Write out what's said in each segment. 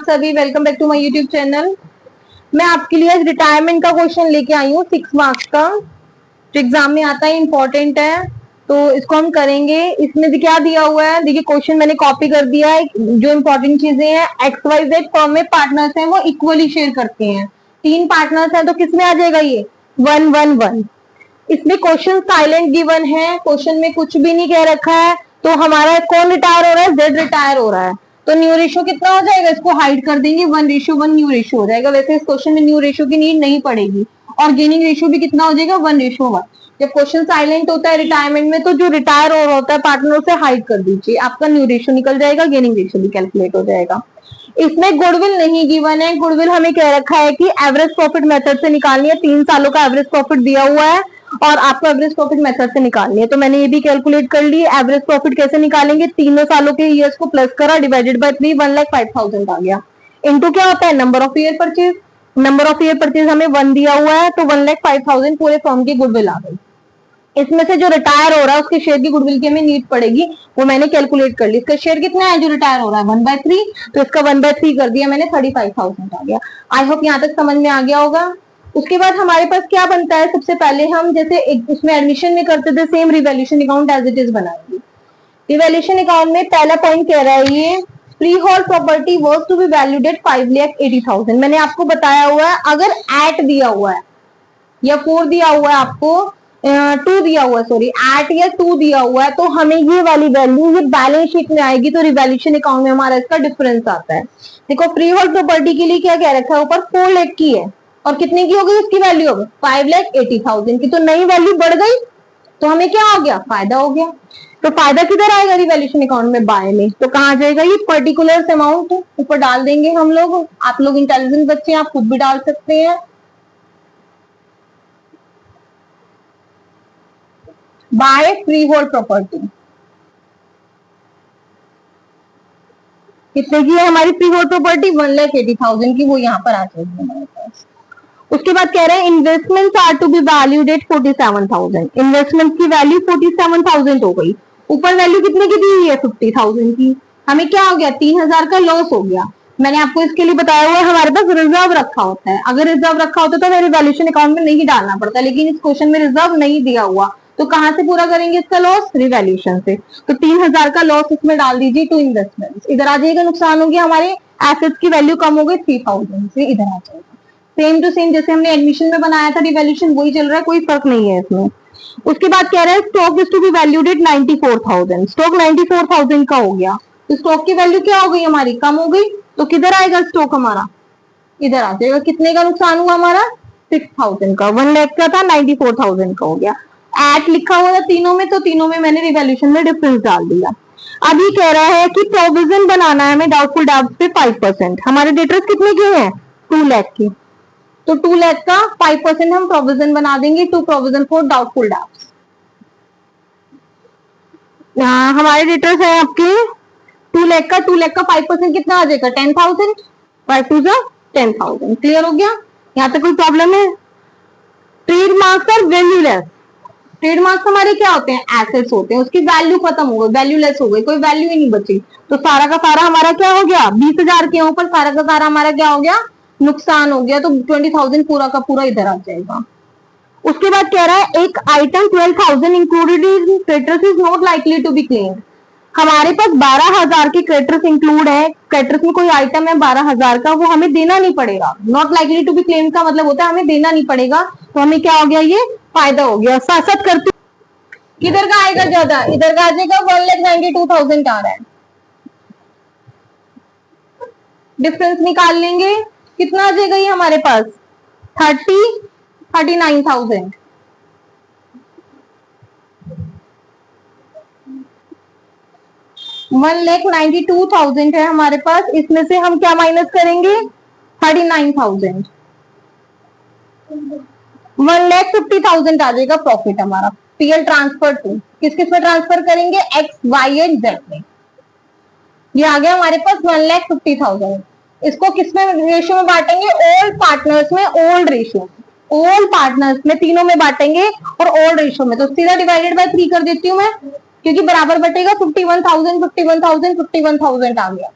सभी, welcome back to my YouTube channel. मैं आपके लिए आज रिटायरमेंट का क्वेश्चन लेके आई हूँ 6 मार्क्स का, जो एग्जाम में आता है, इंपॉर्टेंट है। तो इसको हम करेंगे। इसमें क्या दिया हुआ है, देखिए क्वेश्चन मैंने कॉपी कर दिया है। जो इंपॉर्टेंट चीजें हैं, एक्स वाई जेड फर्म में पार्टनर्स हैं वो इक्वली शेयर करते हैं। 3 पार्टनर्स हैं तो किसमें आ जाएगा ये 1-1-1। इसमें क्वेश्चन साइलेंट गिवन है, क्वेश्चन में कुछ भी नहीं कह रखा है। तो हमारा कौन रिटायर हो रहा है, जेड रिटायर हो रहा है। तो न्यू रेशियो कितना हो जाएगा, इसको हाइड कर देंगे, 1:1 न्यू रेशियो हो जाएगा। वैसे इस क्वेश्चन में न्यू रेशियो की नीड नहीं पड़ेगी। और गेनिंग रेशियो भी कितना हो जाएगा, 1:1। जब क्वेश्चन साइलेंट होता है रिटायरमेंट में, तो जो रिटायर हो रहा होता है पार्टनर से हाइड कर दीजिए, आपका न्यू रेशियो निकल जाएगा, गेनिंग रेशियो भी कैलकुलेट हो जाएगा। इसमें गुडविल नहीं गिवन है। गुडविल हमें कह रखा है कि एवरेज प्रॉफिट मेथड से निकालनी है। 3 सालों का एवरेज प्रॉफिट दिया हुआ है और आपको एवरेज प्रॉफिट मेथड से निकालनी है। तो मैंने ये भी कैलकुलेट कर ली। एवरेज प्रॉफिट कैसे निकालेंगे, तीनों सालों के ईयर्स को प्लस करा, डिवाइडेड बाय 3, 1,05,000 आ गया। इनटू क्या होता है, number of year purchase. Number of year purchase हमें 1 दिया हुआ है, तो 1,05,000 पूरे फर्म की गुडविल आ गई। इसमें से जो रिटायर हो रहा है उसके शेयर की गुडविल की हमें नीड पड़ेगी, वो मैंने कैलकुलेट कर ली। इसका शेयर कितना है जो रिटायर हो रहा है, 1/3। तो इसका 1/3 कर दिया मैंने, 35,000 आ गया। आई होप यहाँ तक समझ में आ गया होगा। उसके बाद हमारे पास क्या बनता है, सबसे पहले हम जैसे उसमें एडमिशन में करते थे, same revaluation account as it is बनाएंगे। रिवैल्यूएशन अकाउंट में पहला पॉइंट कह रहा है ये freehold property was to be valued at 5,80,000। मैंने आपको बताया हुआ है, अगर एट दिया हुआ है या 4 दिया हुआ है, आपको 2 दिया हुआ है, सॉरी एट या 2 दिया हुआ है, तो हमें ये वाली वैल्यू ये बैलेंस शीट में आएगी। तो रिवैल्यूएशन अकाउंट में हमारा इसका डिफरेंस आता है। देखो फ्री होल्ड प्रॉपर्टी के लिए क्या कह रखा है, ऊपर 4 लाख की है और कितने की हो गई उसकी वैल्यू, अब 5,80,000 की। तो नई वैल्यू बढ़ गई, तो हमें क्या हो गया, फायदा हो गया। तो फायदा किधर आएगा रिवैल्यूएशन अकाउंट में, बाय में। तो कहां जाएगा ये पर्टिकुलर अमाउंट, ऊपर डाल देंगे हम लोग। आप लोग इंटेलिजेंट बच्चे हैं, आप खुद भी डाल सकते हैं। बाय फ्री होल्ड प्रॉपर्टी कितने की है हमारी फ्री होल्ड प्रॉपर्टी, 1,80,000 की, वो यहाँ पर आ जाएगी हमारे पास। उसके बाद कह रहे हैं investment are to be valued at 47,000। Investment की वैल्यू 47,000 हो गई। ऊपर वैल्यू कितने की दी हुई है, 50,000 की। हमें क्या हो गया, 3,000 का लॉस हो गया। मैंने आपको इसके लिए बताया हुआ है, हमारे पास रिजर्व रखा होता है। अगर रिजर्व रखा होता तो मेरे वैल्यूएशन अकाउंट में नहीं डालना पड़ता, लेकिन इस क्वेश्चन में रिजर्व नहीं दिया हुआ, तो कहां से पूरा करेंगे इसका लॉस, रिवैल्यूएशन से। तो 3,000 का लॉस इसमें डाल दीजिए टू इन्वेस्टमेंट। इधर आ जाएगा, नुकसान हो गया, हमारे एसेट्स की वैल्यू कम हो गई 3,000 से, इधर आ जाएगा। सेम टू सेम जैसे हमने एडमिशन में बनाया था रिवैल्यूएशन, वही चल रहा है, कोई फर्क नहीं है इसमें। उसके बाद कह रहे हैं stock is to be valued at 94,000। Stock 94,000 का हो गया, तो स्टॉक की वैल्यू क्या हो गई हमारी, कम हो गई। तो किधर आएगा स्टॉक हमारा, इधर आ जाएगा। कितने का नुकसान हुआ हमारा, 6,000 का। 1 लाख का था, 94,000 का हो गया। एट लिखा हुआ था तीनों में, तो तीनों में मैंने रिवैल्यूएशन में डिफरेंस डाल दिया। अब ये कह रहा है कि प्रोविजन बनाना है हमें डाउटफुल डाउट्स पे 5%। हमारे डेटर्स कितने के हैं, 2 लाख की। तो 2 लाख का 5% हम प्रोविजन बना देंगे, to provision for doubtful doubts. हमारे डेटर्स है आपके 2 लाख का। 2 लाख का 5% कितना आ जाएगा, 10,000। 5 2 10,000। क्लियर हो गया, यहाँ तक कोई प्रॉब्लम है। Trademarks are valueless. ट्रेडमार्क्स हमारे क्या होते हैं, एसेट्स होते हैं, उसकी वैल्यू खत्म हो गई, वैल्यूलेस हो गई, कोई वैल्यू ही नहीं बची। तो सारा का सारा हमारा क्या हो गया, 20,000 के ऊपर सारा का सारा हमारा क्या हो गया, नुकसान हो गया। तो 20,000 पूरा का पूरा इधर आ जाएगा। उसके बाद कह रहा है एक item 12,000 included in creditors is not likely to be claimed. हमारे पास 12,000 के क्रेडिटर्स इंक्लूड है, क्रेडिटर्स में कोई आइटम है 12,000 का, वो हमें देना नहीं पड़ेगा। Not likely to be claim का मतलब होता है हमें देना नहीं पड़ेगा। तो हमें क्या हो गया, ये फायदा हो गया। साथ साथ करते किधर का आएगा ज्यादा, इधर का आ जाएगा, 1,92,000 आ रहा है। डिफरेंस निकाल लेंगे, कितना आ जाएगा ये हमारे पास, 39,000। वन 1,92,000 है हमारे पास। इसमें से हम क्या माइनस करेंगे, 39,000। 1,50,000 आ जाएगा प्रॉफिट हमारा। पीएल ट्रांसफर टू किस किस में ट्रांसफर करेंगे, एक्स वाई एंड जेड में। ये आ गया हमारे पास 1,50,000। इसको किस में रेशियो में बांटेंगे, ओल्ड पार्टनर्स में, ओल्ड रेशियो, ओल्ड पार्टनर्स में तीनों में बांटेंगे और ओल्ड रेशियो में। तो सीधा डिवाइडेड बाय 3 कर देती हूँ मैं, क्योंकि बराबर बटेगा। 51,000 51,000 51,000 आ गया।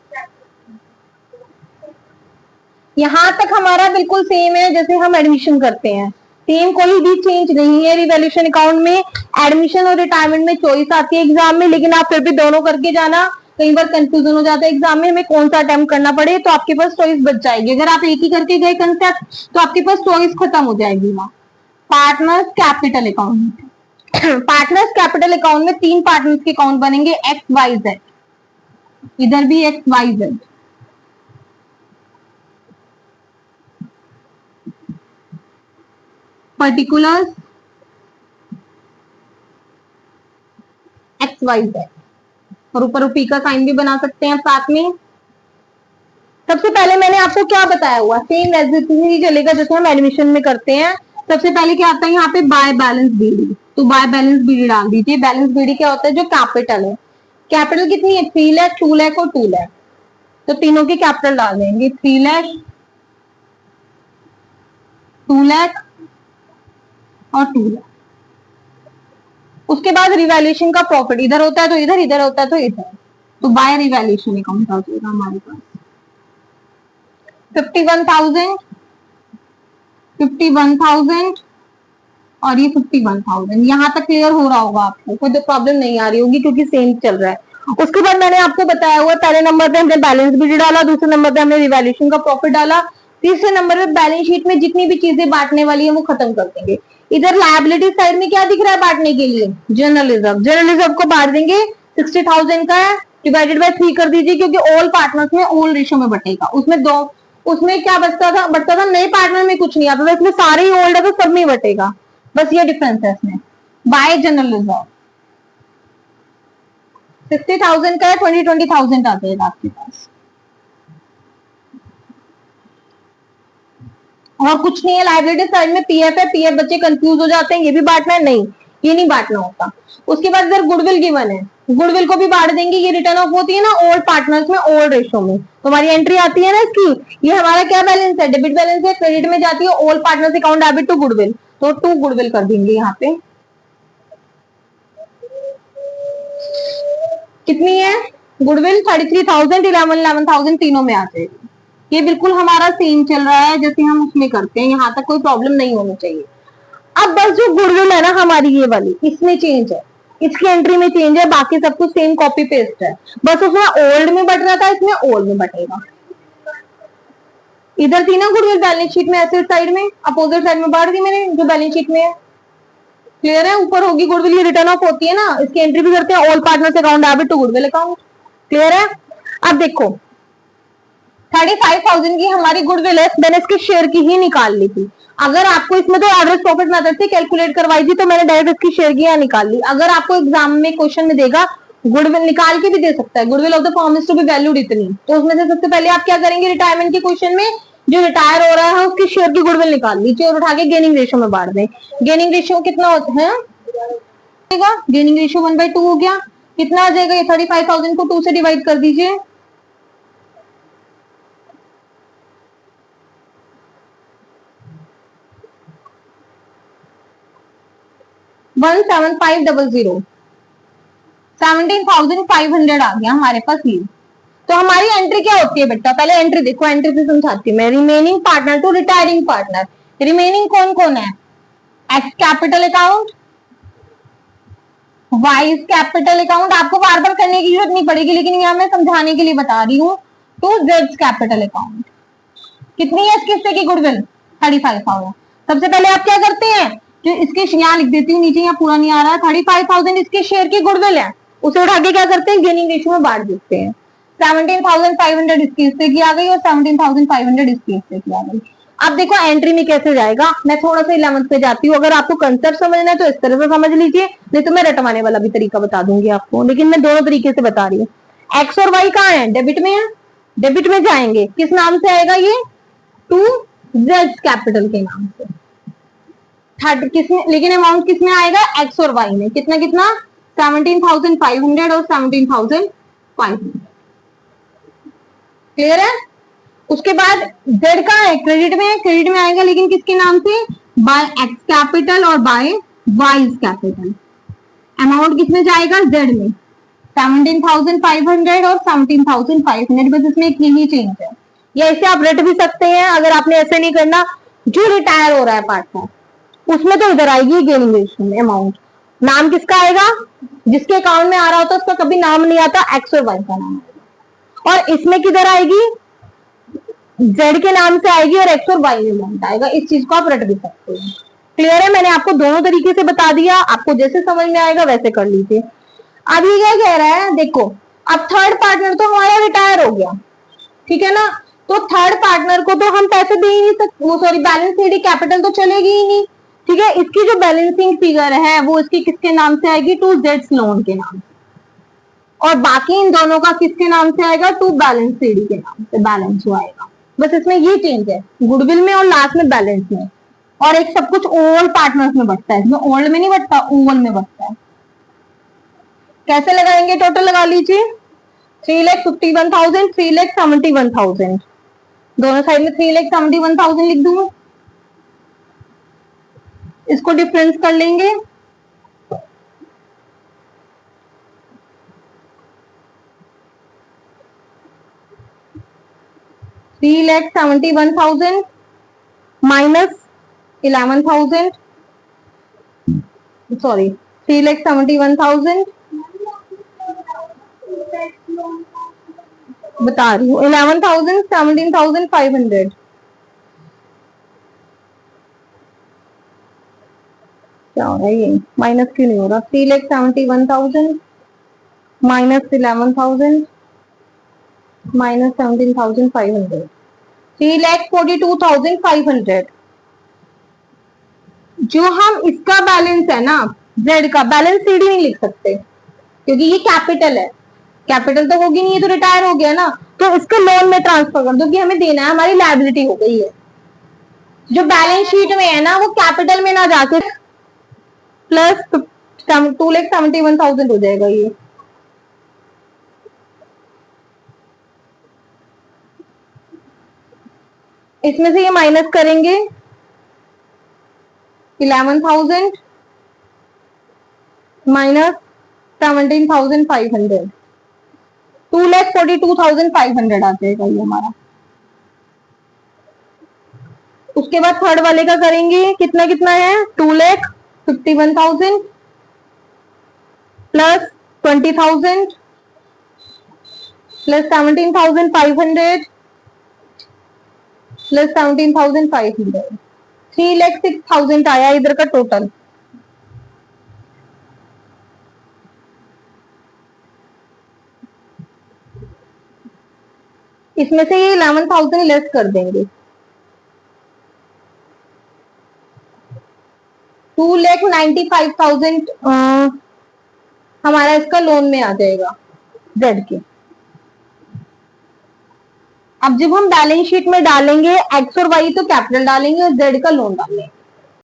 यहाँ तक हमारा बिल्कुल सेम है जैसे हम एडमिशन करते हैं, सेम, कोई भी चेंज नहीं है। रिवैल्यूएशन अकाउंट में एडमिशन और रिटायरमेंट में चॉइस आती है एग्जाम में, लेकिन आप फिर भी दोनों करके जाना, कई बार कंफ्यूजन हो जाता है एग्जाम में हमें कौन सा अटेम्प्ट करना पड़े, तो आपके पास चॉइस बच जाएगी। अगर आप एक ही करके गए कंसेप्ट तो आपके पास चॉइस खत्म हो जाएगी वहां। Partners capital account partners capital account में 3 पार्टनर्स के अकाउंट बनेंगे, एक्स वाई जेड, इधर भी X Y Z. Particulars X Y Z, और ऊपर ओपी का साइन भी बना सकते हैं साथ में। सबसे पहले मैंने आपको क्या बताया हुआ, सेम एग्जिस्टिंग चलेगा जैसे हम एडमिशन में करते हैं। सबसे पहले क्या आता है यहाँ पे बाय बैलेंस बीडी, तो बाय बैलेंस बीडी डाल दीजिए। बैलेंस बीडी क्या होता है, जो कैपिटल है, कैपिटल कितनी है, 3 लाख, 2 लाख और 2 लाख, तो तीनों की कैपिटल डाल देंगे, 3 लाख, 2 लाख और 2 लाख। उसके बाद रिवैल्यूएशन का प्रॉफिट, इधर होता है तो इधर, इधर होता है तो इधर, तो बाय रिवैल्यूएशन अकाउंट आ जाएगा हमारे पास 51,000, 51,000 और ये 51,000। यहां तक क्लियर हो रहा होगा आपको, कोई तो प्रॉब्लम नहीं आ रही होगी क्योंकि सेम चल रहा है। उसके बाद मैंने आपको बताया हुआ, पहले नंबर पे हमने बैलेंस बीडी डाला, दूसरे नंबर पे हमने रिवैल्यूएशन का प्रॉफिट डाला, तीसरे नंबर पे बैलेंस शीट में जितनी भी चीजें बांटने वाली है वो खत्म कर देंगे। इधर लायबिलिटी साइड में क्या दिख रहा है बांटने के लिए, जनरल रिजर्व, जनरल रिजर्व को बांट देंगे, 60,000 का है, डिवाइडेड बाय 3 कर दीजिए, क्योंकि ऑल पार्टनर्स में ऑल रेशियो में बटेगा। उसमें क्या बचता था नए पार्टनर में कुछ नहीं आता था, इसमें सारे ही ओल्ड है तो सब में बटेगा, बस ये डिफरेंस है इसमें। बाय जनरल रिजर्व 60,000 का है, 20,000 आ जाएगा आपके पास, और कुछ नहीं है। लाइबिलिटी साइड में पीएफ है, पीएफ बच्चे कंफ्यूज हो जाते हैं, ये भी बांटना है, नहीं ये नहीं बांटना होता। उसके बाद इधर गुडविल गिवन है, गुडविल को भी बांट देंगे, ये रिटर्न ऑफ होती है ना ओल्ड पार्टनर्स में ओल्ड रेशो में, तो हमारी एंट्री आती है ना इसकी, ये हमारा क्या बैलेंस है, डेबिट बैलेंस है, क्रेडिट में जाती है old partners account debit to goodwill, तो 2 गुडविल कर देंगे यहाँ पे। कितनी है गुडविल, 33,000, 11,000 तीनों में आ जाएगी। ये बिल्कुल हमारा सेम चल रहा है जैसे हम उसमें करते हैं, यहाँ तक कोई प्रॉब्लम नहीं होनी चाहिए। अब बस जो गुडविल है ना हमारी ये वाली, इसमें चेंज है, इसकी एंट्री में चेंज है, बाकी सब कुछ सेम कॉपी पेस्ट है, बस उसमें ओल्ड में बट रहा था, इसमें ओल्ड में बटेगा। इधर थी ना गुडविल बैलेंस शीट में एसेट साइड में, अपोजिट साइड में बांट दी मैंने जो बैलेंस शीट में है, क्लियर है। ऊपर होगी गुडविल, ये रिटर्न ऑफ होती है ना, इसकी एंट्री भी करते हैं all partners account debit to goodwill account, clear है। अब देखो 35,000 की हमारी गुडविल है, मैंने इसके शेयर की ही निकाल ली थी। अगर आपको इसमें तो एवरेज प्रॉफिट मेथड से कैलकुलेट करवाई थी, तो मैंने डायरेक्ट इसकी शेयर की यहाँ निकाल ली। अगर आपको एग्जाम में क्वेश्चन में देगा, गुडविल निकाल के भी दे सकता है, goodwill of the firm is to be valued इतनी, तो उसमें से सबसे पहले आप क्या करेंगे, रिटायरमेंट के क्वेश्चन में जो रिटायर हो रहा है उसकी शेयर की गुडविल निकाल लीजिए और उठा के गेनिंग रेशियो में बांट दें। गेनिंग रेशियो कितना होता है, गेनिंग रेशियो 1/2 हो गया, कितना आ जाएगा, ये 35,000 को 2 से डिवाइड कर दीजिए, 17500, 17,500 आ गया हमारे पास ये। तो हमारी एंट्री क्या होती है बेटा, पहले एंट्री देखो, एंट्री से समझाती हूँ मैं। Remaining partner to retiring partner, remaining कौन कौन है, X capital account, Y's capital account, आपको बार बार करने की जरूरत नहीं पड़ेगी, लेकिन यहाँ मैं समझाने के लिए बता रही हूँ। टू जेड कैपिटल अकाउंट, कितनी है इसके हिस्से की गुडविल, 35,000। सबसे पहले आप क्या करते हैं, जो इसके यहाँ लिख देती हूँ नीचे, यहाँ पूरा नहीं आ रहा है, 35,000 इसके शेयर की गुडविल है, उसे उठा के क्या करते हैं, गेनिंग रेशियो में बांट देते हैं। 17,500 इसके हिस्से की आ गई और 17,500 इसके हिस्से की आ गई। अब देखो एंट्री में कैसे जाएगा, मैं थोड़ा सा 11th पे जाती हूँ, अगर आपको कंसेप्ट समझना है तो इस तरह से समझ लीजिए, नहीं तो मैं रटवाने वाला भी तरीका बता दूंगी आपको, लेकिन मैं दोनों तरीके से बता रही हूँ। एक्स और वाई कहाँ है, डेबिट में है, डेबिट में जाएंगे, किस नाम से आएगा ये, टू जेड कैपिटल के नाम से, थर्ड किसमें, लेकिन अमाउंट किसमें आएगा, एक्स और वाई में, कितना कितना, 17,500 और 17,500, क्लियर है। उसके बाद जेड का है, क्रेडिट में है, क्रेडिट में आएगा लेकिन किसके नाम से, बाय एक्स कैपिटल और बाय वाइज कैपिटल। अमाउंट किसमें जाएगा, जेड में, 17,500 और 17,500, बस इसमें एक यही चेंज है। या इसे आप रट भी सकते हैं अगर आपने ऐसे नहीं करना। जो रिटायर हो रहा है पार्टनर उसमें तो इधर आएगी गेनिंग रेशियो अमाउंट। नाम किसका आएगा? जिसके अकाउंट में आ रहा होता है उसका कभी नाम नहीं आता, एक्स और वाई का नाम आएगा। और इसमें किधर आएगी? जेड के नाम से आएगी और एक्स और वाई में अमाउंट आएगा। इस चीज को आप रट भी सकते हैं। क्लियर है? मैंने आपको दोनों तरीके से बता दिया, आपको जैसे समझ में आएगा वैसे कर लीजिए। अब ये क्या कह रहा है देखो, अब थर्ड पार्टनर तो हमारा रिटायर हो गया, ठीक है ना, तो थर्ड पार्टनर को तो हम पैसे दे ही नहीं सकते, वो सॉरी बैलेंस शीट कैपिटल तो चलेगी ही नहीं, ठीक है। इसकी जो बैलेंसिंग फिगर है वो इसकी किसके नाम से आएगी? टू जेड्स लोन के नाम से। और बाकी इन दोनों का किसके नाम से आएगा? टू बैलेंस सीडी के नाम से बैलेंस जो आएगा। बस इसमें ये चेंज है गुडविल में और लास्ट में बैलेंस में। और एक सब कुछ ओल्ड पार्टनर्स में बटता है, इसमें ओल्ड में नहीं बटता, ओवल में बटता है। कैसे लगाएंगे? टोटल लगा लीजिए, 3,51,000, 3,71,000, दोनों साइड में 3,71,000 लिख दूंगा। इसको डिफरेंस कर लेंगे, $3,71,000 माइनस 11,000, सॉरी 3,71,000 बता रही हूँ, 11,000, 17,500, क्या हो रहा है ये? माइनस क्यों नहीं हो रहा? 3,71,000 माइनस 11,000 माइनस 17,500, 3,42,500। जो हम इसका बैलेंस है ना, जेड का बैलेंस सीडी नहीं लिख सकते क्योंकि ये कैपिटल है, कैपिटल तो होगी नहीं, ये तो रिटायर हो गया ना, तो इसके लोन में ट्रांसफर कर दो कि हमें देना है, हमारी लायबिलिटी हो गई है। जो बैलेंस शीट में है ना वो कैपिटल में ना जाके प्लस 2,71,000 हो जाएगा ये। इसमें से ये माइनस करेंगे 11,000 माइनस 17,500, 2,42,500 आ जाएगा ये हमारा। उसके बाद थर्ड वाले का करेंगे, कितना कितना है? 2,51,000 प्लस 20,000 प्लस 17,500 प्लस 17,500, 3,06,000 आया इधर का टोटल। इसमें से ये 11,000 लेस कर देंगे, 2,95,000 हमारा इसका लोन में आ जाएगा जेड के। अब जब हम बैलेंस शीट में डालेंगे एक्स और वाई तो कैपिटल डालेंगे और जेड का लोन डालेंगे।